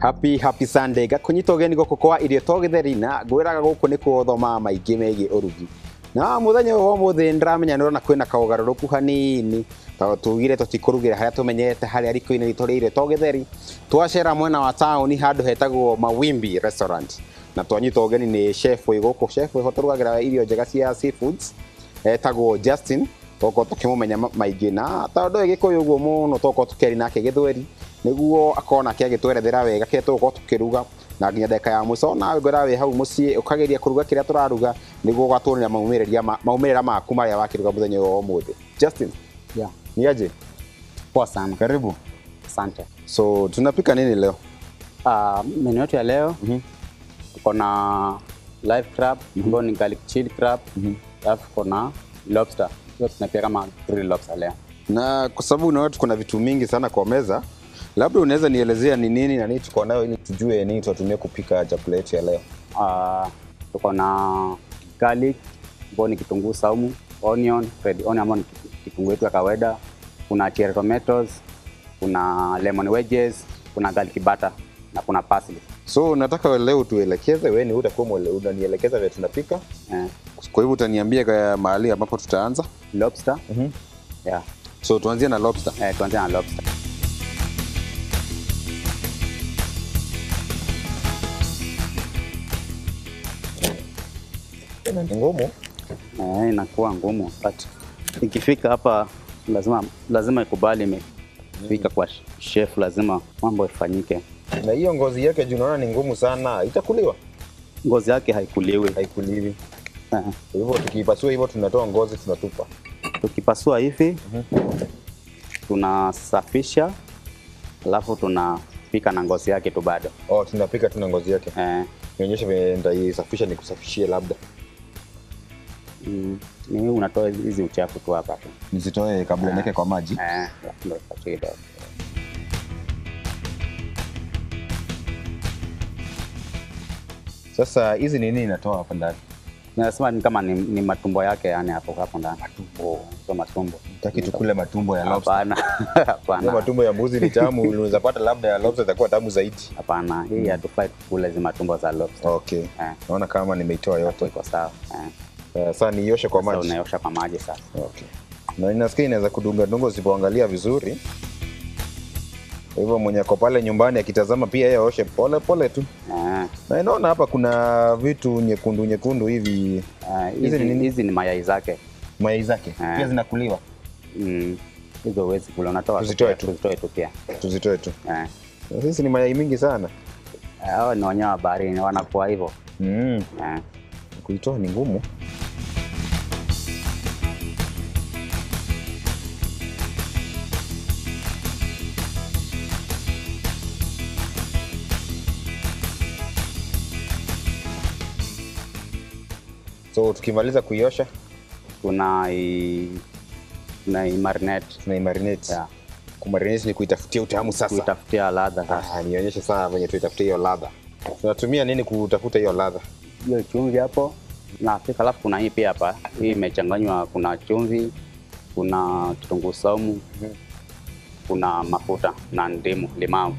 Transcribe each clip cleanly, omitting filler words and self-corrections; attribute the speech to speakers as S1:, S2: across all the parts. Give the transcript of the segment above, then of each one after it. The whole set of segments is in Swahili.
S1: Happy Sunday. Gakunyita ugeni goko kwa irio togitheri na ngwiraga guku ni kuthoma maingi megi urugi. Na muthenya wo muthi ndramenya nirona kwina kaugaruruku hanini. Tugire tutikurugira haria tumenyete haria riko-ini ritu rire togitheri. Twacera mwena wa town handu hetagwo Mawimbi Restaurant. Na twanyita ugeni ni chef uyu guku chef uyu turugagira irio njega cia seafoods. Hetagwo Justin. Toko tukimumenya maingi na tondu gikuyu uguo muno toko tukeri nake githweri niguo akona kia gitwerethera wega kia tuko tukiruga na nginya ndeka ya muco na ngora we hau mucii ukageria kuruga kiria turaruga niguo gwaturira maumirira maku maria wakiruga muthenya wo muthi. Justin,
S2: yeah,
S1: ni aje?
S2: Poa sana.
S1: Karibu.
S2: Asante.
S1: So tunapika nini leo?
S2: Menu yetu ya leo tuko na live crab, ambayo ni garlic chili crab, alafu tuko na lobster. Hiyo tunapika kama grill lobster leo.
S1: Na kwa sababu unaona tuko na vitu mingi sana kwa meza, labda unaweza nielezea ni nini na nini tuko nayo ili tujue nini tutatumia kupika chakula yetu ya leo.
S2: Tuko na garlic, ambayo ni kitunguu saumu, onion, red onion ambayo ni kitunguu yetu ya kawaida, kuna cherry tomatoes, kuna lemon wedges, kuna garlic butter na kuna parsley.
S1: So nataka leo tuelekeze, wewe ni utakuwa unanielekeza vile tunapika. Kwa hivyo utaniambia kwa mahali ambapo tutaanza.
S2: Lobster. Yeah.
S1: So tuanzie na lobster.
S2: Tuanzie na lobster.
S1: Ni ngumu?
S2: Inakuwa ngumu, but ikifika hapa lazima ikubali imefika kwa chef, lazima mambo ifanyike.
S1: Na hiyo ngozi yake juu naona ni ngumu sana, itakuliwa?
S2: Ngozi yake haikuliwi.
S1: Haikuliwi. Kwa hivyo tukipasua hivyo tunatoa ngozi tunatupa.
S2: Tukipasua hivi tunasafisha, alafu tunapika na ngozi yake tu bado.
S1: Tunapika tu na ngozi yake. Nionyeshe vile nitaisafisha nikusafishie labda.
S2: Ni unatoa hizi uchafu tu hapa tu.
S1: Nizitoe kabla niweke kwa maji.
S2: Ndio kidogo.
S1: Sasa hizi nini inatoa hapa ndani?
S2: Nasema ni kama ni matumbo yake, yani hapo ndani. Matumbo, sio matumbo.
S1: Nataka tukule matumbo ya lobster.
S2: Hapana. Hapana.
S1: Matumbo ya mbuzi ni tamu, unaweza pata labda ya lobster itakuwa tamu zaidi.
S2: Hapana, hii hatufai kula hizo matumbo za lobster.
S1: Okay. Naona kama nimeitoa yote.
S2: Iko sawa.
S1: Sasa nioshe kwa maji.
S2: Sasa unaosha kwa maji sasa.
S1: Okay. Na ninasikia inaweza kudunga usipoangalia vizuri. Kwa hivyo mwenye ako pale nyumbani akitazama pia yeye aoshe pole pole tu. Na inaona hapa kuna vitu nyekundu hivi.
S2: Hizi ni mayai zake.
S1: Mayai zake pia zinakuliwa.
S2: Hizo huwezi kula, unatoa
S1: tuzitoe
S2: tu pia.
S1: Tuzitoe tu. Sisi ni mayai mingi sana.
S2: Hao ni wanyama wa baharini wanakuwa hivyo.
S1: Kuitoa ni ngumu. So tukimaliza kuiosha
S2: tunaimarinate.
S1: Kumarinate ni kuitafutia utamu sasa.
S2: Kuitafutia ladha sasa.
S1: Nionyeshe sasa venye tuitafutia hiyo ladha. Tunatumia nini kutafuta hiyo ladha?
S2: Hiyo chumvi hapo. Na pia alafu kuna hii pia hapa. Hii imechanganywa, kuna chumvi, kuna kitunguu saumu, kuna mafuta na limau.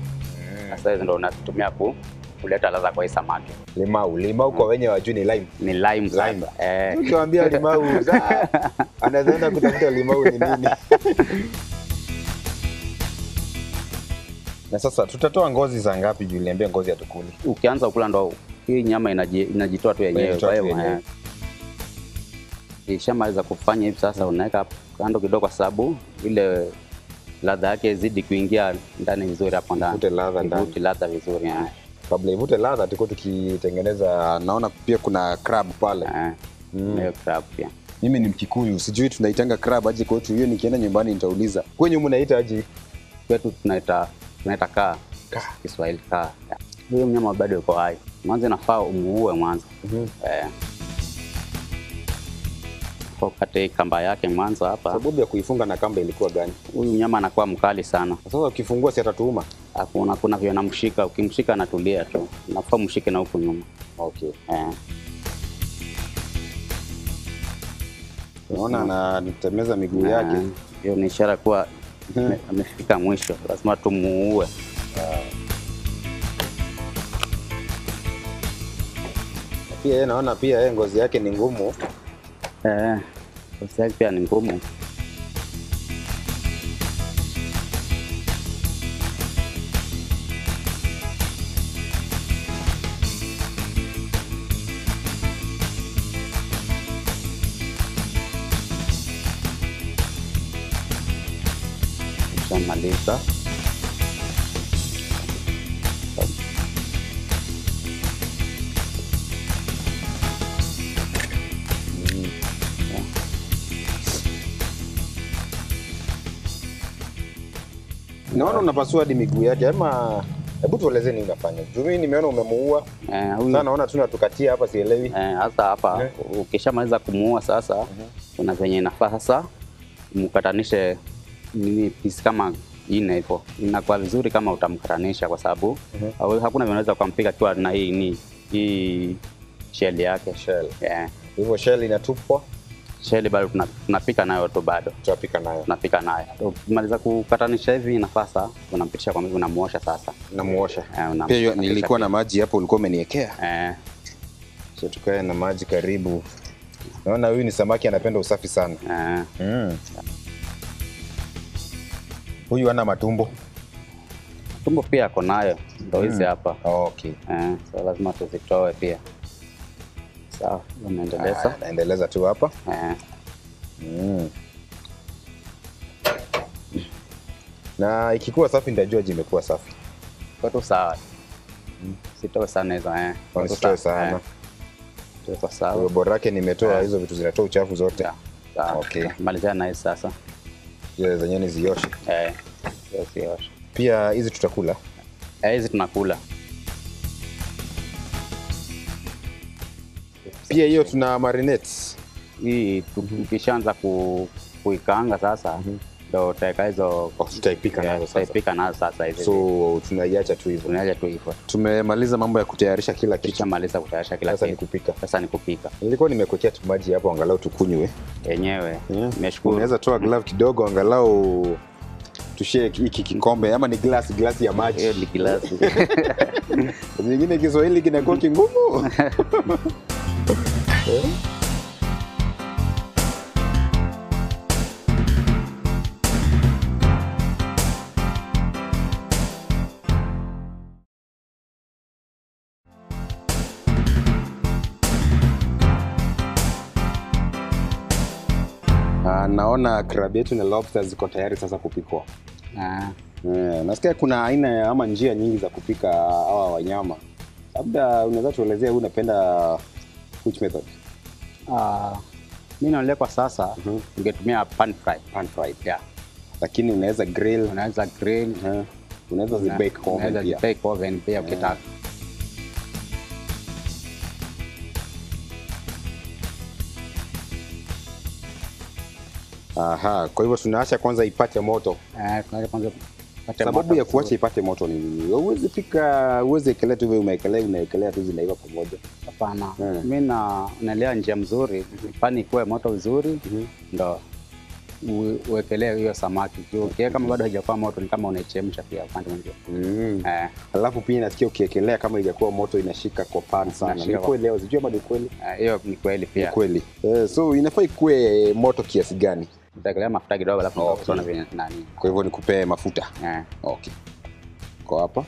S2: Sasa hizo ndio unatumia kuleta ladha kwa hii samaki.
S1: Limau kwa wenye wajui ni lime.
S2: Ni lime.
S1: Ukiwaambia limau anaanza kutafuta limau ni nini? Na sasa tutatoa ngozi za ngapi juu niambia ngozi hatukuli?
S2: Ukianza kula ndo hii nyama inajitoa tu yenyewe. Kwa hiyo ishamaliza kufanya hivi sasa unaweka kando kidogo kwa sababu ile ladha yake zidi kuingia ndani vizuri hapo ndani.
S1: Ivute ladha ndani.
S2: Ivute ladha vizuri.
S1: Kabla ivute ladha tuko tukitengeneza, naona pia kuna crab pale.
S2: Hiyo crab pia.
S1: Mimi ni Mkikuyu, sijui tunaitanga crab aje kwetu. Hiyo nikienda nyumbani nitauliza. Kwenye mnaita aje?
S2: Kwetu tunaita kaa. Kiswahili kaa. Huyo mnyama bado yuko hai. Mwanzo nafaa umuue mwanzo. Kwa kate kamba yake mwanzo hapa.
S1: Sababu ya kuifunga na kamba ilikuwa gani?
S2: Huyu mnyama anakuwa mkali sana.
S1: Sasa ukifungua si atatuuma?
S2: Kuna vile namshika, ukimshika anatulia tu. Nafaa mshike na huku nyuma.
S1: Okay. Unaona anatemeza miguu yake.
S2: Hiyo ni ishara kuwa amefika mwisho. Lazima tumuue.
S1: Pia yeye naona pia yeye ngozi yake ni ngumu.
S2: Ngozi yake pia ni ngumu. Maliza.
S1: Naona unapasua hadi miguu yake ama hebu tueleze nini unafanya. Juu mimi nimeona umemuua. Sasa naona tunatukatia hapa sielewi.
S2: Hasa hapa ukishamaliza kumuua sasa kuna venye inafaa sasa mkatanishe nini piece kama ine hivyo. Inakuwa vizuri kama utamkatanisha kwa sababu hakuna vile unaweza kumpiga tu na hii shell yake.
S1: Hivyo shell inatupwa.
S2: Shell bado tunapika nayo tu bado. Tunapika nayo. Ukimaliza kukatanisha hivi inafaa sasa unampitisha kwa maji unamuosha sasa.
S1: Namuosha. Pia nilikuwa na maji hapo ulikuwa umeniwekea. So tukae na maji karibu. Naona huyu ni samaki anapenda usafi sana. Huyu ana matumbo.
S2: Tumbo pia ako nayo. Ndio hizi hapa.
S1: Okay.
S2: So lazima tuzitoe pia. Sawa, unaendeleza.
S1: Naendeleza tu hapa. Na ikikuwa safi nitajua imekuwa safi.
S2: Kwa tu sawa. Sitoe sana hizo
S1: Sitoe sana.
S2: Kwa sawa.
S1: Bora yake nimetoa hizo vitu zinatoa uchafu zote.
S2: Sawa.
S1: Okay.
S2: Malizia na hizi sasa.
S1: Zile zenyewe nizioshe.
S2: Zioshe.
S1: Pia hizi tutakula.
S2: Hizi tunakula.
S1: Pia hiyo tuna marinate.
S2: Hii tukishaanza kuikaanga sasa ndio tutaweka hizo
S1: tutaipika nazo sasa.
S2: Tutaipika nazo sasa hivi.
S1: So tunaiacha tu hivyo.
S2: Tunaiacha tu hivyo.
S1: Tumemaliza mambo ya kutayarisha kila kitu.
S2: Tumemaliza kutayarisha kila kitu. Sasa ni kupika.
S1: Nilikuwa nimekuwekea tu maji hapo angalau tukunywe.
S2: Yenyewe. Nimeshukuru.
S1: Unaweza toa glove kidogo angalau tushare hiki kikombe ama ni glasi ya maji.
S2: Ni glasi.
S1: Zingine Kiswahili kinakuwa kingumu. Naona crab yetu na lobster ziko tayari sasa kupikwa. Nasikia kuna aina ama njia nyingi za kupika hawa wanyama. Labda unaweza tuelezea unapenda which method?
S2: Mimi naona kwa sasa ningetumia pan fry.
S1: Lakini unaweza grill, unaweza zibake kwa oven pia.
S2: Unaweza zibake kwa oven pia ukitaka.
S1: Kwa hivyo tunaacha kwanza ipate moto.
S2: Tunaacha kwanza
S1: sababu ya kuacha ipate moto ni nini? Huwezi pika, huwezi ekelea tu wewe unaekelea tu zinaiva pamoja.
S2: Hapana. Mimi naelewa njia mzuri, pani ikuwe moto vizuri, ndo uwekelee hiyo samaki. Ukiweka kama bado haijakuwa moto ni kama unaichemsha pia upande mwingine.
S1: Alafu pia nasikia ukiekelea kama haijakuwa moto inashika kwa pan sana. Ni kweli leo sijui kama ni kweli.
S2: Hiyo ni kweli pia.
S1: Ni kweli. So inafaa ikuwe moto kiasi gani?
S2: Nitakelea mafuta kidogo alafu tutaona vile nani.
S1: Kwa hivyo nikupe mafuta. Okay. Kwa hapa.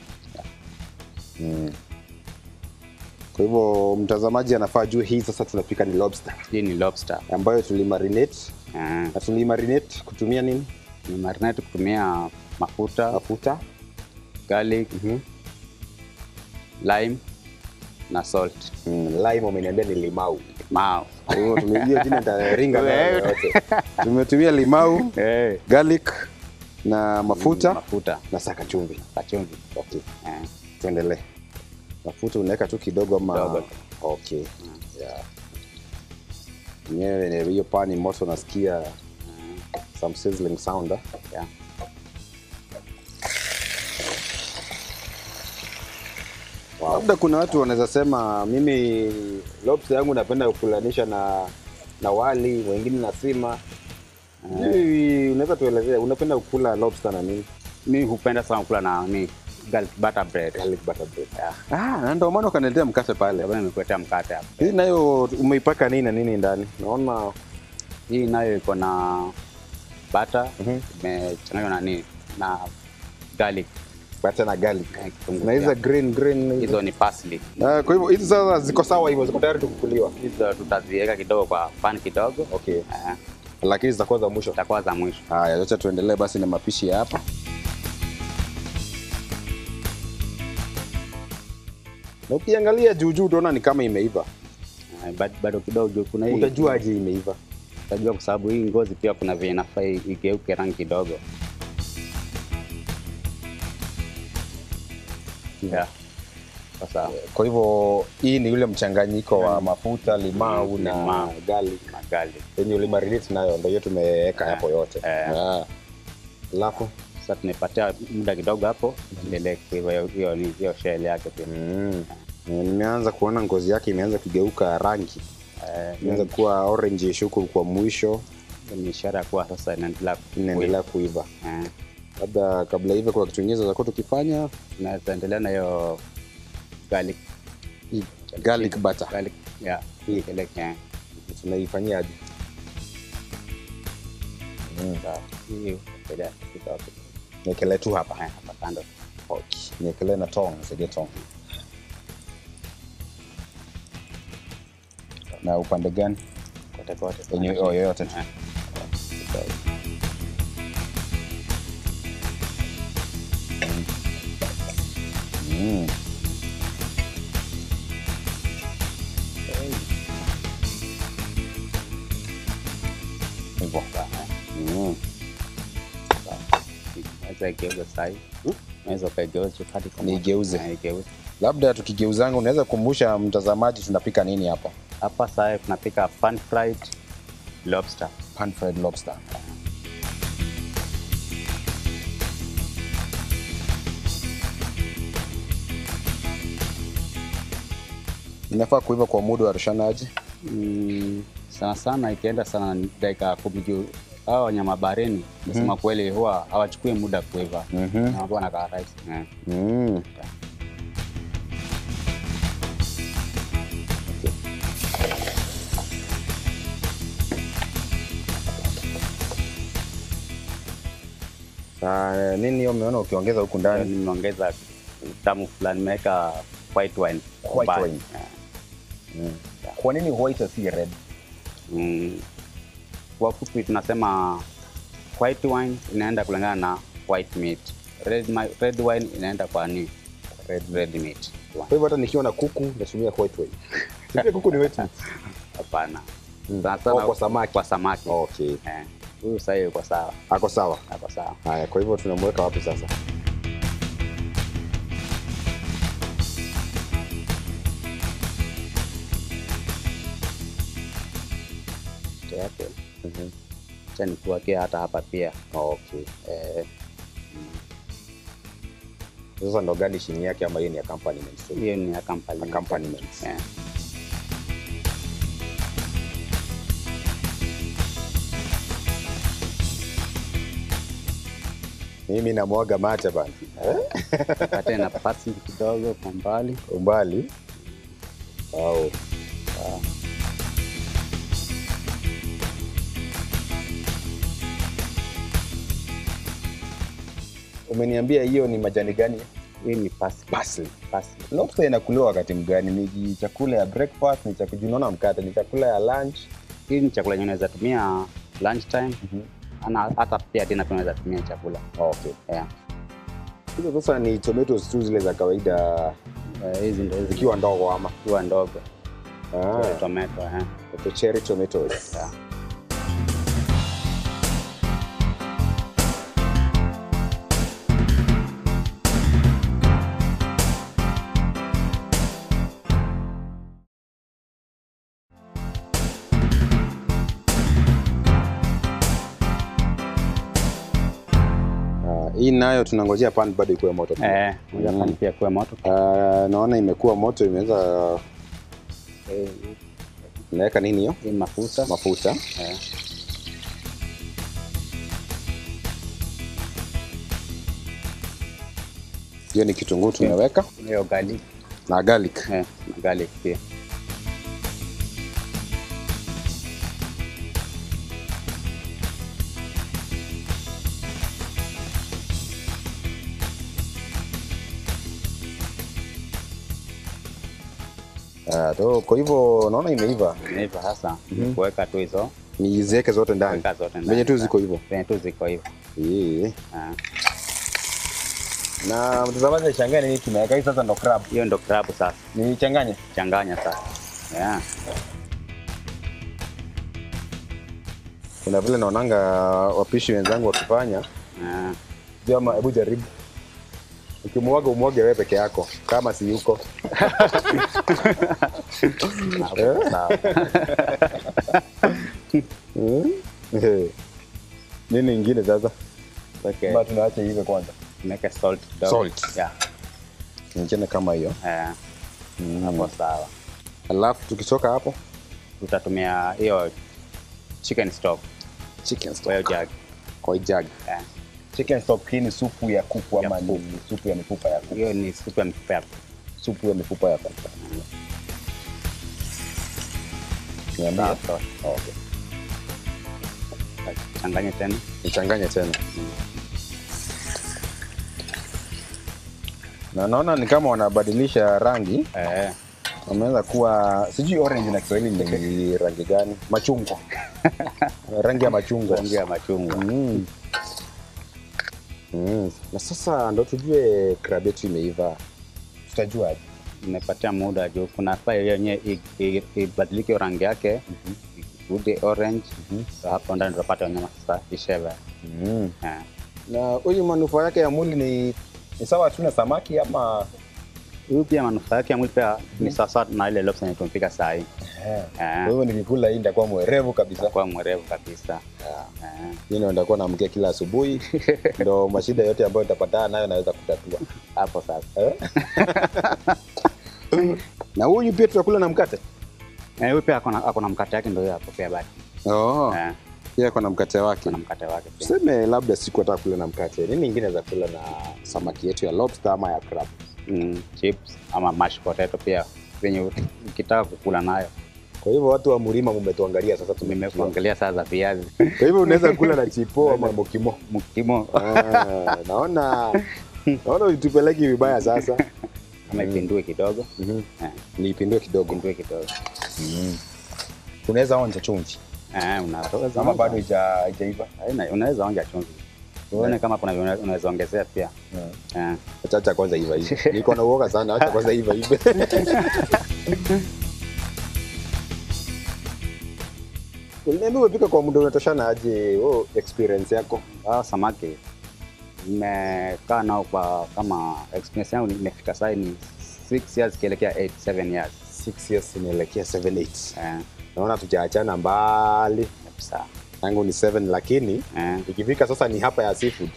S1: Kwa hivyo mtazamaji anafaa juu hii sasa tunapika ni lobster.
S2: Hii ni lobster
S1: ambayo tulimarinate. Na tulimarinate kutumia nini?
S2: Tulimarinate kutumia mafuta, garlic, lime na salt.
S1: Lime umeniambia ni limau.
S2: Kwa
S1: hiyo tumejia jina nitaringa na yote. Tumetumia limau, garlic na mafuta na saka chumvi. Okay. Tuendelee. Mafuta unaweka tu kidogo ama okay. Nyewe hiyo pani moto nasikia some sizzling sound. Labda kuna watu wanaweza sema mimi lobster yangu napenda kukulanisha na wali, wengine na sima. Unaweza tuelezea unapenda kukula lobster na nini?
S2: Mimi hupenda sana kula na garlic butter bread.
S1: Garlic butter bread.
S2: Yeah.
S1: Na ndio maana ukaniletea mkate pale.
S2: Ndio nimekuletea mkate hapa.
S1: Hii nayo umeipaka nini na nini ndani? Naona
S2: hii nayo iko na butter, imechanganywa na nini? Na garlic.
S1: Butter na garlic. Na
S2: hizo
S1: hizo green
S2: hizo ni parsley.
S1: Kwa hivyo hizi sasa ziko sawa hivyo, ziko tayari kukuliwa.
S2: Hizo tutaziweka kidogo kwa pan kidogo.
S1: Okay. Lakini zitakuwa za mwisho.
S2: Zitakuwa za mwisho.
S1: Haya, acha tuendelee basi na mapishi ya hapa. Na ukiangalia juu utaona ni kama imeiva.
S2: Bado kidogo juu kuna hii.
S1: Utajua aje imeiva?
S2: Utajua kwa sababu hii ngozi pia kuna vile inafaa igeuke rangi kidogo. Yeah. Sasa
S1: Kwa hivyo hii ni ule mchanganyiko wa mafuta, limau na garlic. Yenye ulimarinate nayo ndio hiyo tumeweka hapo yote. Alafu
S2: sasa tumepatia muda kidogo hapo ile hiyo shell yake pia.
S1: Nimeanza kuona ngozi yake imeanza kugeuka rangi. Imeanza kuwa orange huko kwa mwisho.
S2: Ni ishara kwa sasa
S1: inaendelea kuiva. Labda kabla hivyo kwa kitu kingine za tukifanya,
S2: tunaweza endelea na hiyo
S1: garlic butter.
S2: Garlic, yeah. Hii ile
S1: tunaifanyia aje?
S2: Hii ile kidogo.
S1: Niekele tu hapa.
S2: Hapa kando.
S1: Okay. Niekele na tong, sije tong. Na upande gani?
S2: Kote.
S1: Yote. Nigeuze. Labda tukigeuzanga unaweza kukumbusha mtazamaji tunapika nini hapa?
S2: Hapa sasa tunapika pan fried lobster.
S1: Pan fried lobster. Inafaa kuiva kwa muda wa rushanaji?
S2: Sana ikienda sana dakika 10 juu. Hao wanyama baharini nasema kweli huwa hawachukui muda kuiva. Wanakuwa na rahisi.
S1: Nini hiyo umeona ukiongeza huku ndani?
S2: Nimeongeza tamu fulani, nimeweka white wine.
S1: Kwa nini white si red?
S2: Kwa fupi tunasema white wine inaenda kulingana na white meat. Red wine inaenda kwa ni red meat.
S1: Kwa hivyo hata nikiwa na kuku natumia white wine. Sipia kuku ni white meat.
S2: Hapana.
S1: Sana kwa samaki.
S2: Kwa samaki.
S1: Okay.
S2: Huyu sasa yuko sawa.
S1: Ako sawa.
S2: Ako sawa.
S1: Haya, kwa hivyo tunamweka wapi sasa?
S2: Yake. Acha nikuwekea hata hapa pia.
S1: Okay. Sasa ndo garnish yake ama hii ni accompaniment?
S2: Hiyo ni accompaniment.
S1: Mimi namwaga mate bana.
S2: Pata na parsley kidogo kwa mbali.
S1: Umbali. Wow. Umeniambia hiyo ni majani gani?
S2: Hii ni parsley.
S1: Lobster inakuliwa wakati mgani? Ni chakula ya breakfast, ni chakula unaona mkate, ni chakula ya lunch?
S2: Hii ni chakula unaweza tumia lunch time. Hata pia tena tunaweza tumia chakula.
S1: Okay.
S2: Yeah.
S1: Hizo sasa ni tomatoes tu zile za kawaida,
S2: hizi ndio
S1: zikiwa ndogo ama
S2: zikiwa ndogo. Tomato,
S1: cherry tomatoes.
S2: Yeah.
S1: Hii nayo tunangojea pan bado ikuwe moto.
S2: Ngoja pan pia ikuwe moto.
S1: Naona imekuwa moto, imeanza. Naweka nini hiyo?
S2: Hii mafuta.
S1: Hiyo ni kitunguu tumeweka
S2: Hiyo garlic.
S1: na garlic.
S2: Na garlic pia.
S1: Kwa hivyo naona imeiva.
S2: Imeiva sasa. Kuweka tu hizo.
S1: Niziweke zote ndani.
S2: Weka zote ndani.
S1: Venye tu ziko hivyo.
S2: Venye tu ziko hivyo.
S1: Na mtazamaji ashangae nini kimeweka hii sasa ndo crab.
S2: Hiyo ndo crab sasa.
S1: Nichanganye.
S2: Changanya sasa.
S1: Kuna vile naonanga wapishi wenzangu wakifanya. Jama, hebu jaribu. Ukimwaga umwage wewe peke yako kama si yuko. Nini ingine sasa?
S2: Okay.
S1: Bado tunaacha hivi kwanza.
S2: Make salt.
S1: Salt.
S2: Yeah.
S1: Nyingine kama hiyo.
S2: Hapo sawa.
S1: Alafu tukitoka hapo
S2: tutatumia hiyo chicken stock.
S1: Chicken stock.
S2: Kwa hiyo jug.
S1: Kwa jug. Chicken stock hii ni supu ya kuku ama ni supu ya mifupa ya kuku?
S2: Hiyo ni supu ya mifupa ya kuku.
S1: Supu ya mifupa ya kuku. Niambia. Okay.
S2: Changanya tena.
S1: Nichanganye tena. Na naona ni kama wanabadilisha rangi. Wameanza kuwa sijui orange na Kiswahili ni rangi gani? Machungwa. Rangi ya machungwa.
S2: Rangi ya machungwa.
S1: Na sasa ndo tujue crab yetu imeiva. Tutajua aje?
S2: Nimepatia muda juu kuna faa yenyewe ibadilike rangi yake. Rudi orange. Hapo ndani tutapata nyama sasa isheva.
S1: Na huyu manufaa yake ya mwili ni sawa tu na samaki ama
S2: huyu pia manufaa yake ya mwili pia ni sawa na ile lobster tunapika saa hii.
S1: Kwa hivyo nikikula hii nitakuwa mwerevu kabisa.
S2: Kwa mwerevu kabisa.
S1: Mimi nitakuwa naamkia kila asubuhi. Ndio mashida yote ambayo nitapatana nayo naweza kutatua.
S2: Hapo sasa.
S1: Na huyu pia tutakula na mkate?
S2: Huyu pia ako na mkate yake ndio hapo pia bali.
S1: Pia kuna mkate wake.
S2: Kuna mkate wake pia.
S1: Tuseme labda siku nataka kula na mkate. Nini nyingine za kula na samaki yetu ya lobster ama ya crab?
S2: Chips ama mashed potato pia venye ukitaka kukula nayo.
S1: Kwa hivyo watu wa Mlima mmetuangalia sasa,
S2: tumekuangalia sasa za viazi.
S1: Kwa hivyo unaweza kula na chipo ama mokimo.
S2: Mokimo.
S1: Naona utupeleki vibaya sasa.
S2: Kama ipindue kidogo.
S1: Niipindue kidogo. Unaweza onja chumvi.
S2: Unaweza.
S1: Kama bado haijaiva.
S2: Unaweza onja chumvi. Uone kama kuna unaweza ongezea pia.
S1: Acha kwanza iva hivi. Niko na uoga sana, acha kwanza iva hivi. Ndio umepika kwa muda unatoshana aje experience yako?
S2: Samaki nimekaa nao kwa kama experience yangu nimefika sasa ni 6 years kielekea 7 years.
S1: 6 years inaelekea 7 8. Naona tujaachana mbali
S2: kabisa.
S1: Yangu ni 7 lakini ikifika sasa ni hapa ya seafood.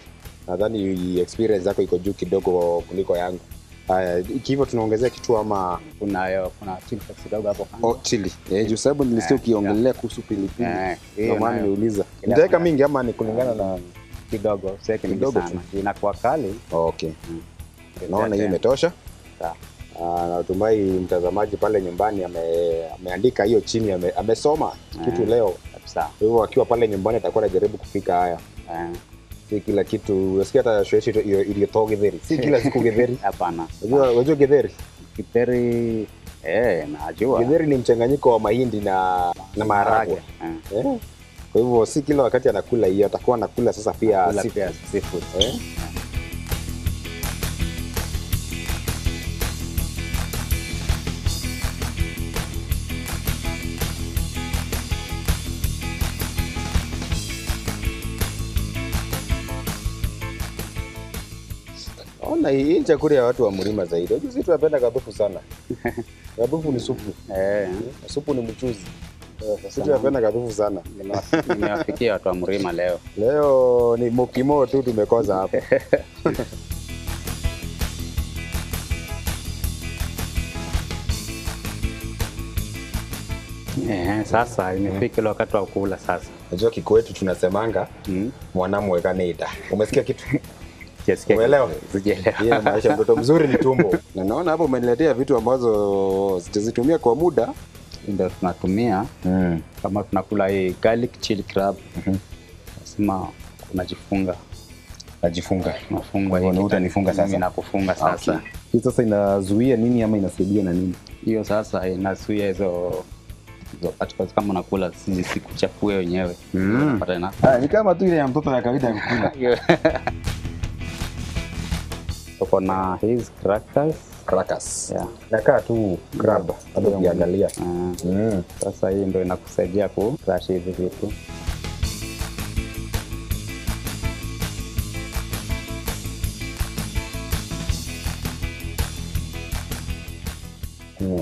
S1: Nadhani experience yako iko juu kidogo kuliko yangu. Hivyo tunaongezea kitu ama
S2: kuna chili kidogo hapo kando.
S1: Chili. Juu sababu nilisikia ukiongelea kuhusu pilipili. Ndio maana niuliza. Nitaweka mingi ama ni kulingana na
S2: kidogo, siweke mingi sana. Inakuwa kali.
S1: Okay. Naona hiyo imetosha.
S2: Sawa.
S1: Natumai mtazamaji pale nyumbani ameandika hiyo chini, amesoma kitu leo
S2: kabisa.
S1: Kwa hivyo akiwa pale nyumbani atakuwa anajaribu kupika haya. Si kila kitu, unasikia hata shoeshi iliyotoa githeri. Si kila siku githeri.
S2: Hapana.
S1: Unajua githeri?
S2: Githeri najua.
S1: Githeri ni mchanganyiko wa mahindi na maharagwe. Kwa hivyo si kila wakati anakula hiyo, atakuwa anakula sasa pia
S2: seafood.
S1: Ona hii chakula ya watu wa Mlima zaidi. Unajua sisi tunapenda kabufu sana. Kabufu ni supu. Supu ni mchuzi. Sisi tunapenda kabufu sana.
S2: Nimewafikia watu wa Mlima leo.
S1: Leo ni mokimo tu tumekoza hapa.
S2: Sasa imefika ile wakati wa kula sasa.
S1: Unajua kiko wetu tunasemanga mwanamweka nenda. Umesikia kitu?
S2: Sijasikia.
S1: Umeelewa?
S2: Sijaelewa.
S1: Yeye maisha mtoto mzuri ni tumbo. Na naona hapo umeniletea vitu ambazo zitazitumia kwa muda.
S2: Ndio tunatumia kama tunakula hii garlic chili crab. Nasema unajifunga.
S1: Najifunga.
S2: Nafunga
S1: hivi. Utanifunga sasa.
S2: Mimi nakufunga sasa.
S1: Okay. Hii sasa inazuia nini ama inasaidia na nini?
S2: Hiyo sasa inazuia hizo particles kama unakula zisikuchafue wenyewe. Unapata na.
S1: Ni kama tu ile ya mtoto ya kawaida ya kukula.
S2: Tuko na hizi
S1: Crackers.
S2: Yeah.
S1: Nakaa tu crab hapo ukiangalia.
S2: Sasa hii ndio inakusaidia ku crush hizi vitu.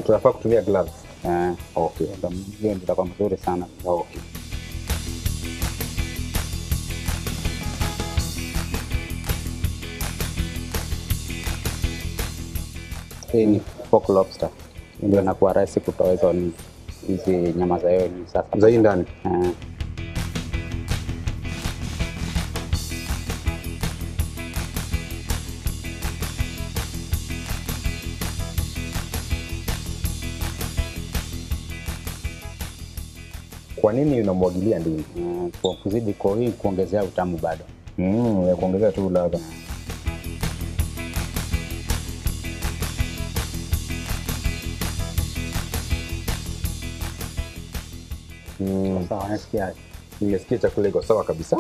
S1: Tunafaa kutumia gloves.
S2: Okay. Hiyo ndio kwa mzuri sana.
S1: Okay.
S2: Hii ni pork lobster. Ndio inakuwa rahisi kutoa hizi nyama za hiyo ni sasa.
S1: Za hii ndani. Kwa nini unamwagilia ndimu?
S2: Kwa kuzidi kwa hii kuongezea utamu bado.
S1: Ya kuongezea tu ladha.
S2: Sawa, nasikia.
S1: Nimesikia chakula iko sawa kabisa.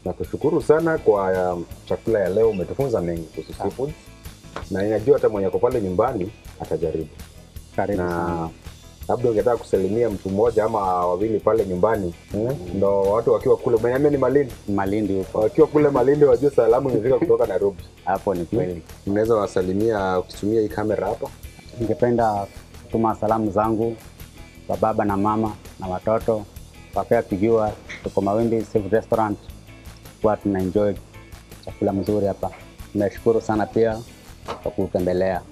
S1: Na kushukuru sana kwa chakula ya leo, umetufunza mengi kuhusu seafood. Na ninajua hata mwenye kwa pale nyumbani atajaribu.
S2: Karibu
S1: Na
S2: sana.
S1: labda ungetaka kusalimia mtu mmoja ama wawili pale nyumbani. Ndo watu wakiwa kule, umeniambia ni Malindi.
S2: Malindi huko.
S1: Wakiwa kule Malindi wajue salamu imefika kutoka Nairobi.
S2: Hapo ni kweli.
S1: Unaweza wasalimia ukitumia hii kamera hapa.
S2: Ningependa kutuma salamu zangu kwa baba na mama na watoto wakiwa kijua tuko Mawimbi Seafood Restaurant, kwa tuna enjoy chakula mzuri hapa. Nashukuru sana pia kwa kutembelea.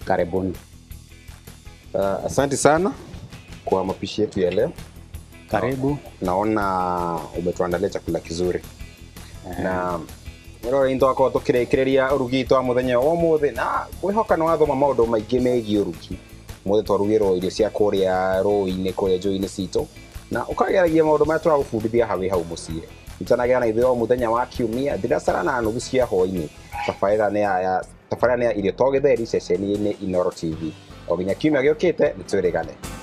S2: Karibuni.
S1: Asante sana kwa mapishi yetu ya leo.
S2: Karibu.
S1: Naona umetuandalia chakula kizuri. Na rero into ako tukirekereria urugi twa muthenya wa muthe na kwihoka no wathoma maundu maingi megie urugi. Muthe twarugirwo irio cia kuria roi-ini kuria njui-ini citu na ukageragia maundu maya turagubundithia hau mucii. Itanagira na ithio muthenya wa kiumia thinacara na nuthu cia hwaini. Tabarĩra nĩ ya irio to gĩtheri ceceni-inĩ Inooro TV. O nginya kiumia gĩũkĩte nĩ twĩrĩgane.